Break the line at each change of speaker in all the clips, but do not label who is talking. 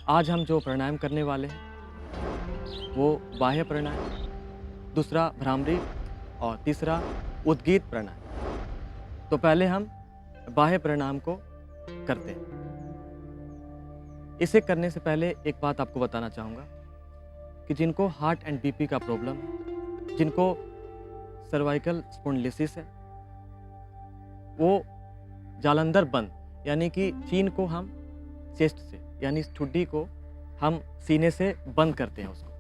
आज हम जो प्राणायाम करने वाले हैं वो बाह्य प्राणायाम, दूसरा भ्रामरी और तीसरा उद्गीत प्राणायाम। तो पहले हम बाह्य प्राणायाम को करते हैं। इसे करने से पहले एक बात आपको बताना चाहूँगा कि जिनको हार्ट एंड बीपी का प्रॉब्लम है, जिनको सर्वाइकल स्पॉन्डिलोसिस है, वो जालंधर बंद यानी कि चीन को हम चेस्ट से यानी इस ठुड्डी को हम सीने से बंद करते हैं उसको,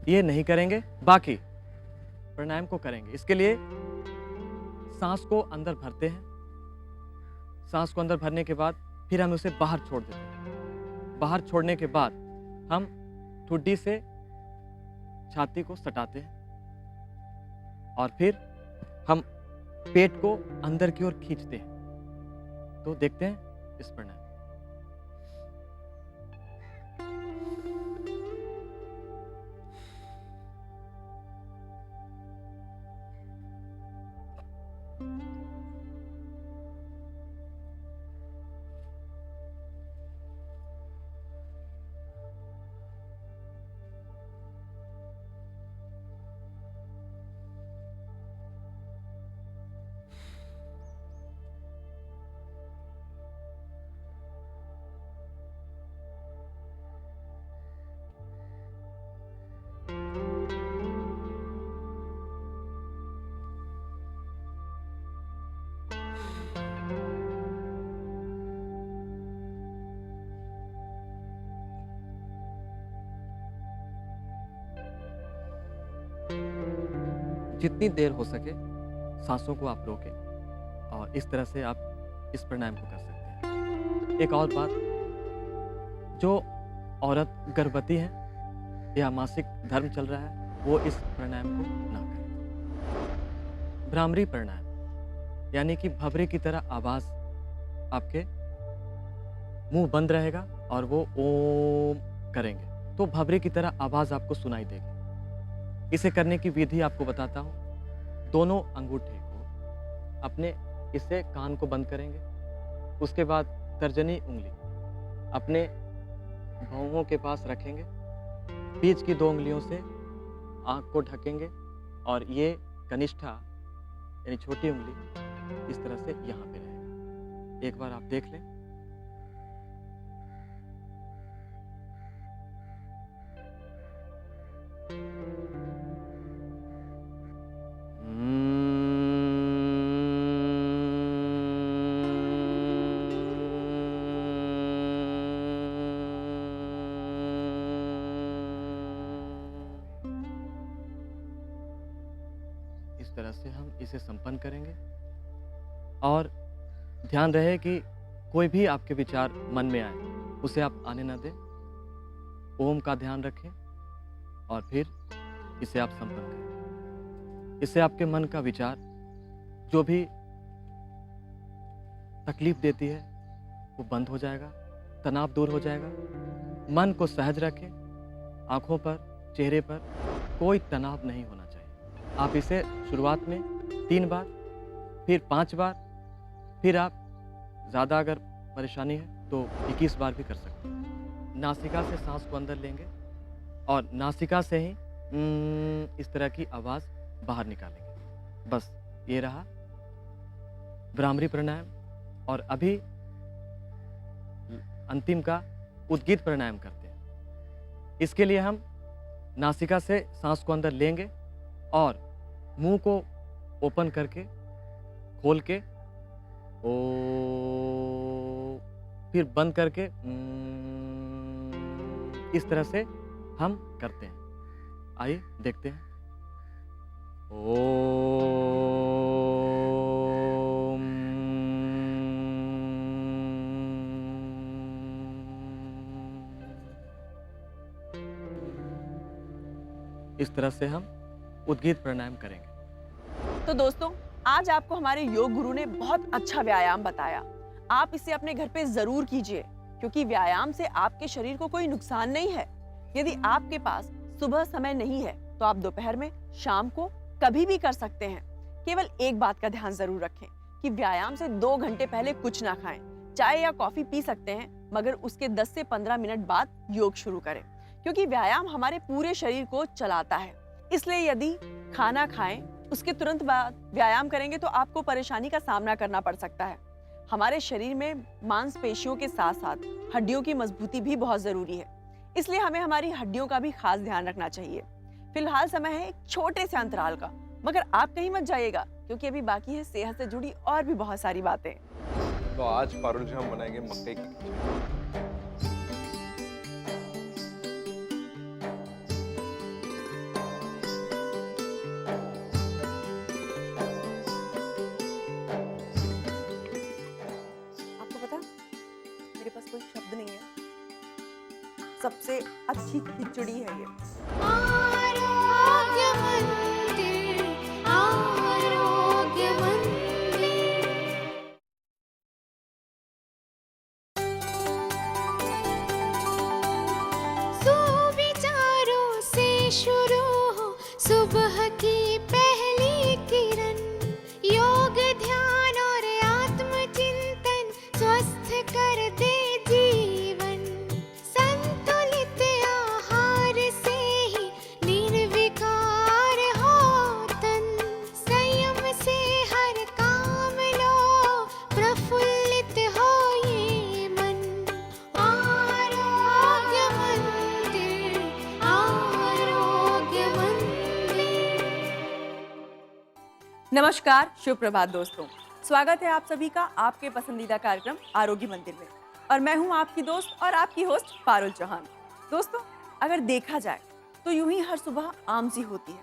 ये नहीं करेंगे, बाकी प्राणायाम को करेंगे। इसके लिए सांस को अंदर भरते हैं। सांस को अंदर भरने के बाद फिर हम उसे बाहर छोड़ देते हैं। बाहर छोड़ने के बाद हम ठुड्डी से छाती को सटाते हैं और फिर हम पेट को अंदर की ओर खींचते हैं। तो देखते हैं इस प्राणायाम। जितनी देर हो सके सांसों को आप रोकें और इस तरह से आप इस प्राणायाम को कर सकते हैं। एक और बात, जो औरत गर्भवती है या मासिक धर्म चल रहा है वो इस प्राणायाम को ना करें। भ्रामरी प्राणायाम यानी कि भवरे की तरह आवाज, आपके मुंह बंद रहेगा और वो ओम करेंगे तो भवरे की तरह आवाज आपको सुनाई देगी। इसे करने की विधि आपको बताता हूँ। दोनों अंगूठे को अपने इससे कान को बंद करेंगे, उसके बाद तर्जनी उंगली अपने भौहों के पास रखेंगे, बीच की दो उंगलियों से आँख को ढकेंगे और ये कनिष्ठा यानी छोटी उंगली इस तरह से यहाँ पे रहेगा। एक बार आप देख लें। इस तरह से हम इसे संपन्न करेंगे और ध्यान रहे कि कोई भी आपके विचार मन में आए उसे आप आने ना दें। ओम का ध्यान रखें और फिर इसे आप संपन्न करें। इससे आपके मन का विचार जो भी तकलीफ देती है वो बंद हो जाएगा, तनाव दूर हो जाएगा। मन को सहज रखें, आंखों पर, चेहरे पर कोई तनाव नहीं होना चाहिए। आप इसे शुरुआत में 3 बार, फिर 5 बार, फिर आप ज़्यादा अगर परेशानी है तो 21 बार भी कर सकते हैं। नासिका से सांस को अंदर लेंगे और नासिका से ही इस तरह की आवाज़ बाहर निकालेंगे। बस ये रहा भ्रामरी प्राणायाम। और अभी अंतिम का उद्गीत प्राणायाम करते हैं। इसके लिए हम नासिका से सांस को अंदर लेंगे और मुंह को ओपन करके, खोल के ओ, फिर बंद करके इस तरह से हम करते हैं। आइए देखते हैं। ओम। इस तरह से हम उद्गीत प्राणायाम करेंगे।
तो दोस्तों, आज आपको हमारे योग गुरु ने बहुत अच्छा व्यायाम बताया। आप इसे अपने घर पे जरूर कीजिए, क्योंकि व्यायाम से आपके शरीर को कोई नुकसान नहीं है। यदि आपके पास सुबह समय नहीं है तो आप दोपहर में, शाम को कभी भी कर सकते हैं। केवल एक बात का ध्यान जरूर रखें कि व्यायाम से 2 घंटे पहले कुछ ना खाएं। चाय या कॉफी पी सकते हैं, मगर उसके 10 से 15 मिनट बाद योग शुरू करें, क्योंकि व्यायाम हमारे पूरे शरीर को चलाता है। इसलिए यदि खाना खाएं उसके तुरंत बाद व्यायाम करेंगे तो आपको परेशानी का सामना करना पड़ सकता है। हमारे शरीर में मांसपेशियों के साथ साथ हड्डियों की मजबूती भी बहुत जरूरी है, इसलिए हमें हमारी हड्डियों का भी खास ध्यान रखना चाहिए। फिलहाल समय है एक छोटे से अंतराल का, मगर आप कहीं मत जाइएगा क्योंकि अभी बाकी है सेहत से जुड़ी और भी बहुत सारी बातें।
तो आज पारुल जी हम बनाएंगे मक्के की खिचड़ी।
आपको पता मेरे पास कोई शब्द नहीं है, सबसे अच्छी खिचड़ी है ये।
आरोग्य मंदिर, आरोग्य मंदिर। सुविचारों से शुरू हो सुबह की पहली किरण, योग ध्यान और आत्मचिंतन स्वस्थ कर दे जीवन। संतुलित आहार से ही निर्विकार हो तन, संयम से हर काम लो प्रफुल्लित हो ये मन। आरोग्य मंदिर, आरोग्य मंदिर।
नमस्कार, शुभ प्रभात दोस्तों, स्वागत है आप सभी का आपके पसंदीदा कार्यक्रम आरोग्य मंदिर में। और मैं हूं आपकी दोस्त और आपकी होस्ट पारुल चौहान। दोस्तों, अगर देखा जाए तो यूं ही हर सुबह आम सी होती है,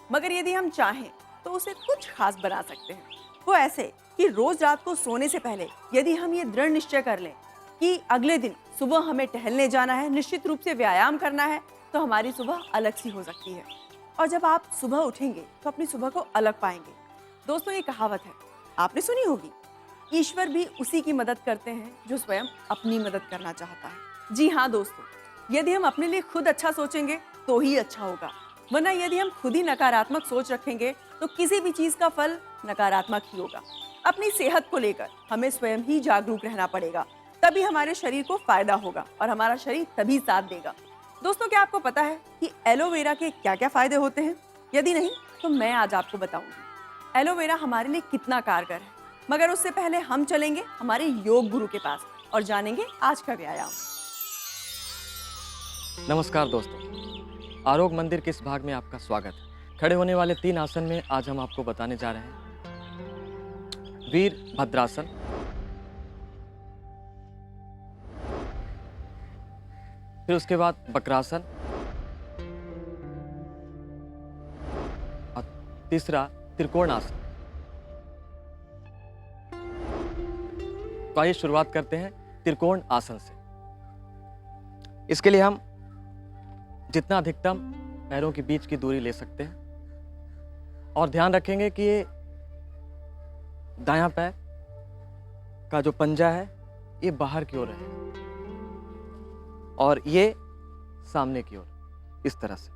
मगर यदि हम चाहें तो उसे कुछ खास बना सकते हैं। वो ऐसे कि रोज रात को सोने से पहले यदि हम ये दृढ़ निश्चय कर लें कि अगले दिन सुबह हमें टहलने जाना है, निश्चित रूप से व्यायाम करना है, तो हमारी सुबह अलग सी हो सकती है। और जब आप सुबह उठेंगे तो अपनी सुबह को अलग पाएंगे। दोस्तों, ये कहावत है, आपने सुनी होगी, ईश्वर भी उसी की मदद करते हैं जो स्वयं अपनी मदद करना चाहता है। जी हाँ दोस्तों, यदि हम अपने लिए खुद अच्छा सोचेंगे तो ही अच्छा होगा, वरना यदि हम खुद ही नकारात्मक सोच रखेंगे तो किसी भी चीज का फल नकारात्मक ही होगा। अपनी सेहत को लेकर हमें स्वयं ही जागरूक रहना पड़ेगा, तभी हमारे शरीर को फायदा होगा और हमारा शरीर तभी साथ देगा। दोस्तों, क्या आपको पता है कि एलोवेरा के क्या क्या फायदे होते हैं? यदि नहीं तो मैं आज आपको बताऊंगी एलोवेरा हमारे लिए कितना कारगर है। मगर उससे पहले हम चलेंगे हमारे योग गुरु के पास और जानेंगे आज का व्यायाम।
नमस्कार दोस्तों, आरोग्य मंदिर के इस भाग में आपका स्वागत है। खड़े होने वाले 3 आसन में आज हम आपको बताने जा रहे हैं वीर भद्रासन, फिर उसके बाद वक्रासन और तीसरा त्रिकोणासन। तो आइए शुरुआत करते हैं त्रिकोण आसन से। इसके लिए हम जितना अधिकतम पैरों के बीच की दूरी ले सकते हैं और ध्यान रखेंगे कि ये दायां पैर का जो पंजा है ये बाहर की ओर रहे और ये सामने की ओर, इस तरह से।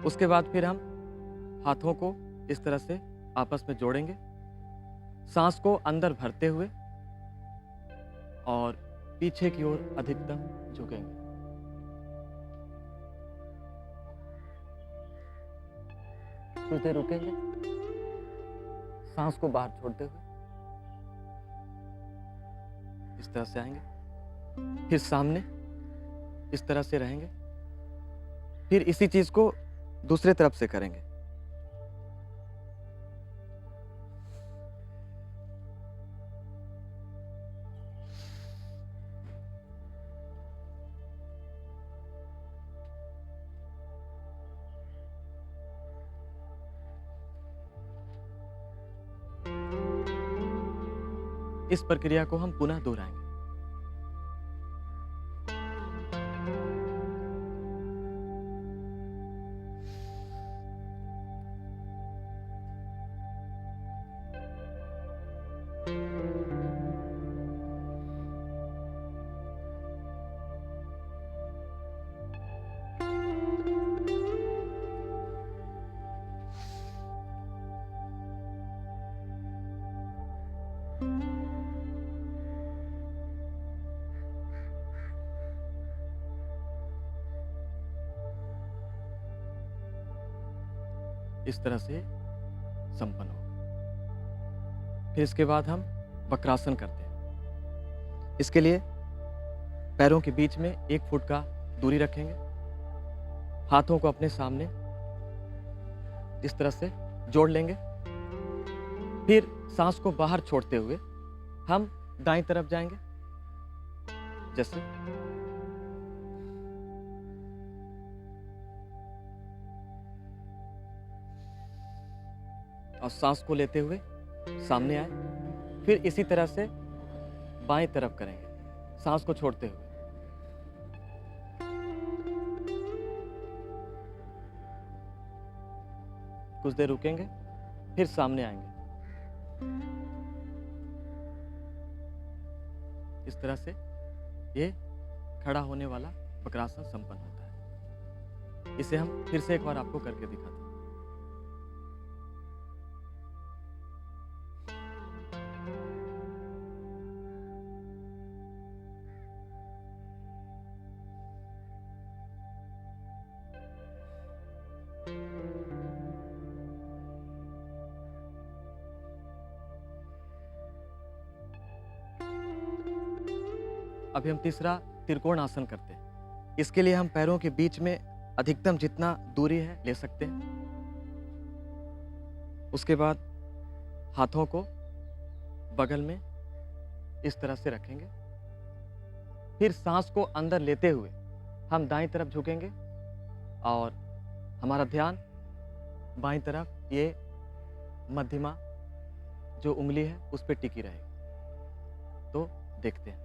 उसके बाद फिर हम हाथों को इस तरह से आपस में जोड़ेंगे, सांस को अंदर भरते हुए और पीछे की ओर अधिकतम झुकेंगे। कुछ देर रुकेंगे, सांस को बाहर छोड़ते हुए इस तरह से आएंगे, फिर सामने इस तरह से रहेंगे, फिर इसी चीज को दूसरे तरफ से करेंगे। इस प्रक्रिया को हम पुनः दोहराएंगे। इस तरह से संपन्न होगा। फिर इसके बाद हम वक्रासन करते हैं। इसके लिए पैरों के बीच में 1 फुट का दूरी रखेंगे। हाथों को अपने सामने इस तरह से जोड़ लेंगे। फिर सांस को बाहर छोड़ते हुए हम दाईं तरफ जाएंगे, जैसे और सांस को लेते हुए सामने आए। फिर इसी तरह से बाएं तरफ करेंगे, सांस को छोड़ते हुए। कुछ देर रुकेंगे, फिर सामने आएंगे। इस तरह से ये खड़ा होने वाला वक्रासन संपन्न होता है। इसे हम फिर से एक बार आपको करके दिखाते हैं। अभी हम तीसरा त्रिकोण आसन करते हैं। इसके लिए हम पैरों के बीच में अधिकतम जितना दूरी है ले सकते हैं। उसके बाद हाथों को बगल में इस तरह से रखेंगे। फिर सांस को अंदर लेते हुए हम दाईं तरफ झुकेंगे और हमारा ध्यान बाईं तरफ ये मध्यमा जो उंगली है उस पर टिकी रहेगी। तो देखते हैं।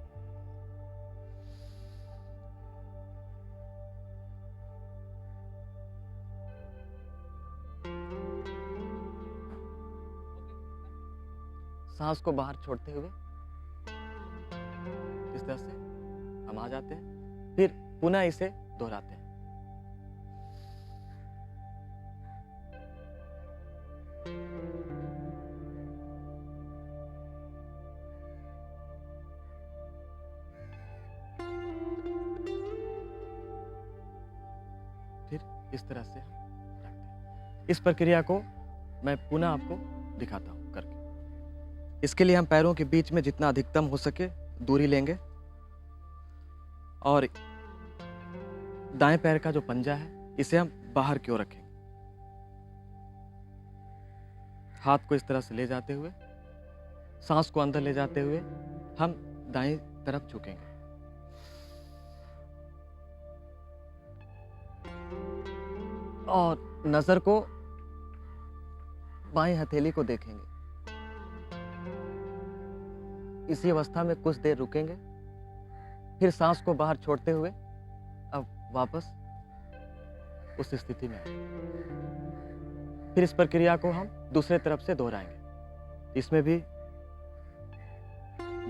सांस को बाहर छोड़ते हुए इस तरह से हम आ जाते हैं। फिर पुनः इसे दोहराते हैं। फिर इस तरह से हम रखते हैं। इस प्रक्रिया को मैं पुनः आपको दिखाता हूं करके। इसके लिए हम पैरों के बीच में जितना अधिकतम हो सके दूरी लेंगे और दाएं पैर का जो पंजा है इसे हम बाहर की ओर रखेंगे। हाथ को इस तरह से ले जाते हुए सांस को अंदर ले जाते हुए हम दाएं तरफ झुकेंगे। और नजर को बाएं हथेली को देखेंगे। इसी अवस्था में कुछ देर रुकेंगे। फिर सांस को बाहर छोड़ते हुए अब वापस उस स्थिति में आएंगे। फिर इस प्रक्रिया को हम दूसरे तरफ से दोहराएंगे। इसमें भी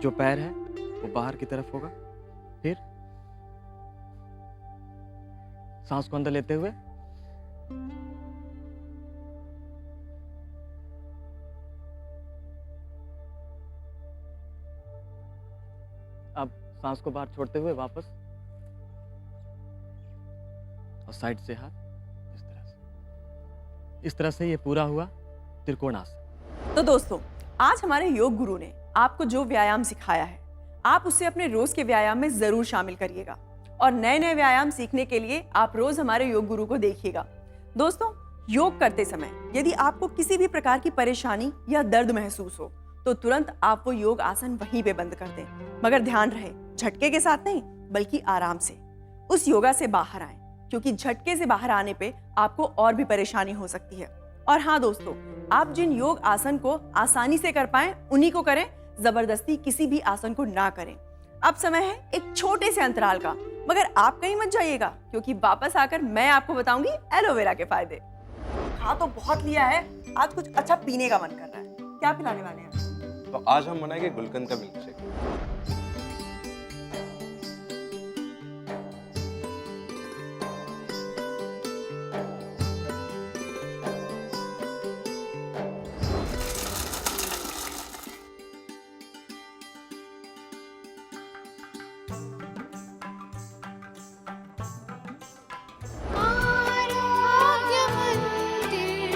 जो पैर है वो बाहर की तरफ होगा। फिर सांस को अंदर लेते हुए अब सांस को बाहर छोड़ते हुए वापस और साइड से हाथ इस तरह से ये पूरा हुआ त्रिकोण आसन।
तो दोस्तों, आज हमारे योग गुरु ने आपको जो व्यायाम सिखाया है आप उसे अपने रोज के व्यायाम में जरूर शामिल करिएगा और नए नए व्यायाम सीखने के लिए आप रोज हमारे योग गुरु को देखिएगा। दोस्तों, योग करते समय यदि आपको किसी भी प्रकार की परेशानी या दर्द महसूस हो तो तुरंत आप वो योग आसन वहीं पे बंद कर दें। मगर ध्यान रहे, झटके के साथ नहीं बल्कि आराम से उस योगा से बाहर आएं, क्योंकि झटके से बाहर आने पे आपको और भी परेशानी हो सकती है। और हाँ दोस्तों, आप जिन योग आसन को आसानी से कर पाएं उन्हीं को करें, जबरदस्ती किसी भी आसन को ना करें। अब समय है एक छोटे से अंतराल का, मगर आप कहीं मत जाइएगा क्योंकि वापस आकर मैं आपको बताऊंगी एलोवेरा के फायदे। खा तो बहुत लिया है, आज कुछ अच्छा पीने का मन कर रहा है। क्या पिलाने वाले हैं?
तो आज हम बनाएंगे गुलकंद का मिल्क शेक।
आरोग्य मंदिर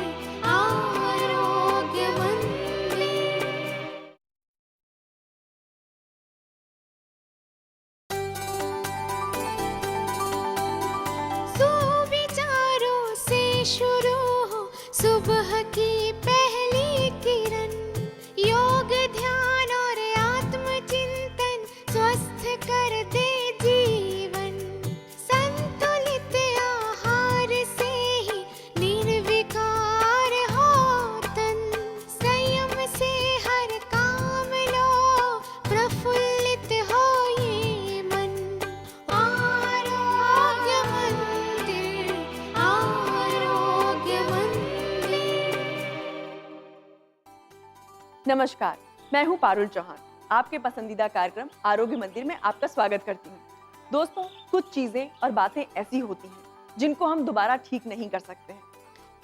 नमस्कार, मैं हूं पारुल चौहान। आपके पसंदीदा कार्यक्रम आरोग्य मंदिर में आपका स्वागत करती हूं। दोस्तों, कुछ चीजें और बातें ऐसी होती हैं जिनको हम दोबारा ठीक नहीं कर सकते हैं।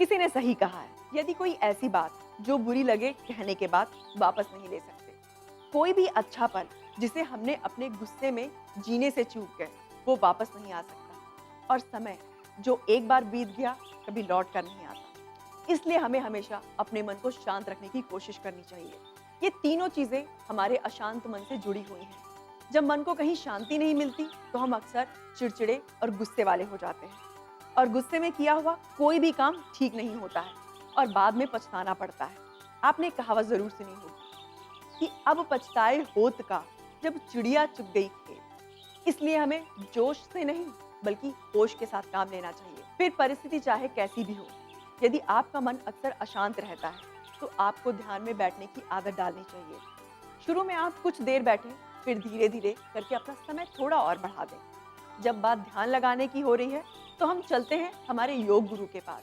किसी ने सही कहा है, यदि कोई ऐसी बात जो बुरी लगे कहने के बाद वापस नहीं ले सकते। कोई भी अच्छा पल जिसे हमने अपने गुस्से में जीने से चूक गए, वो वापस नहीं आ सकता। और समय जो एक बार बीत गया कभी लौट कर नहीं आता। इसलिए हमें हमेशा अपने मन को शांत रखने की कोशिश करनी चाहिए। ये तीनों चीजें हमारे अशांत मन से जुड़ी हुई हैं। जब मन को कहीं शांति नहीं मिलती तो हम अक्सर चिड़चिड़े और गुस्से वाले हो जाते हैं, और गुस्से में किया हुआ कोई भी काम ठीक नहीं होता है और बाद में पछताना पड़ता है। आपने कहावत जरूर सुनी होगी कि अब पछताए होत का जब चिड़िया चुग गई खेत। इसलिए हमें जोश से नहीं बल्कि होश के साथ काम लेना चाहिए। फिर परिस्थिति चाहे कैसी भी हो, यदि आपका मन अक्सर अशांत रहता है तो आपको ध्यान में बैठने की आदत डालनी चाहिए। शुरू में आप कुछ देर बैठें, फिर धीरे धीरे करके अपना समय थोड़ा और बढ़ा दें। जब बात ध्यान लगाने की हो रही है तो हम चलते हैं हमारे योग गुरु के पास।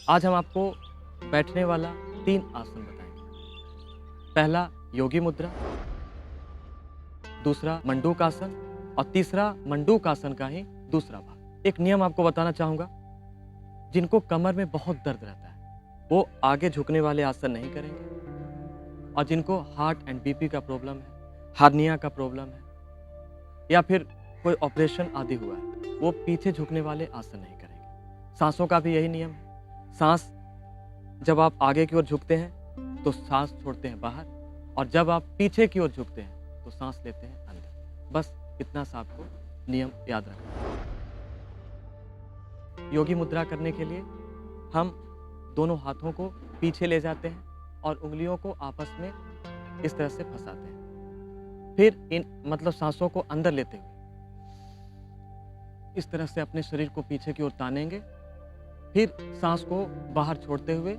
आज हम आपको बैठने वाला 3 आसन बताएंगे। पहला योगी मुद्रा, दूसरा मंडूक आसन और तीसरा मंडूक आसन का ही दूसरा भाग। एक नियम आपको बताना चाहूंगा, जिनको कमर में बहुत दर्द रहता है वो आगे झुकने वाले आसन नहीं करेंगे, और जिनको हार्ट एंड बीपी का प्रॉब्लम है, हार्निया का प्रॉब्लम है या फिर कोई ऑपरेशन आदि हुआ है, वो पीछे झुकने वाले आसन नहीं करेंगे। सांसों का भी यही नियम है। सांस जब आप आगे की ओर झुकते हैं तो सांस छोड़ते हैं बाहर, और जब आप पीछे की ओर झुकते हैं तो सांस लेते हैं अंदर। बस इतना सा आपको नियम याद रखना है। योगी मुद्रा करने के लिए हम दोनों हाथों को पीछे ले जाते हैं और उंगलियों को आपस में इस तरह से फंसाते हैं। फिर इन सांसों को अंदर लेते हुए इस तरह से अपने शरीर को पीछे की ओर तानेंगे। फिर सांस को बाहर छोड़ते हुए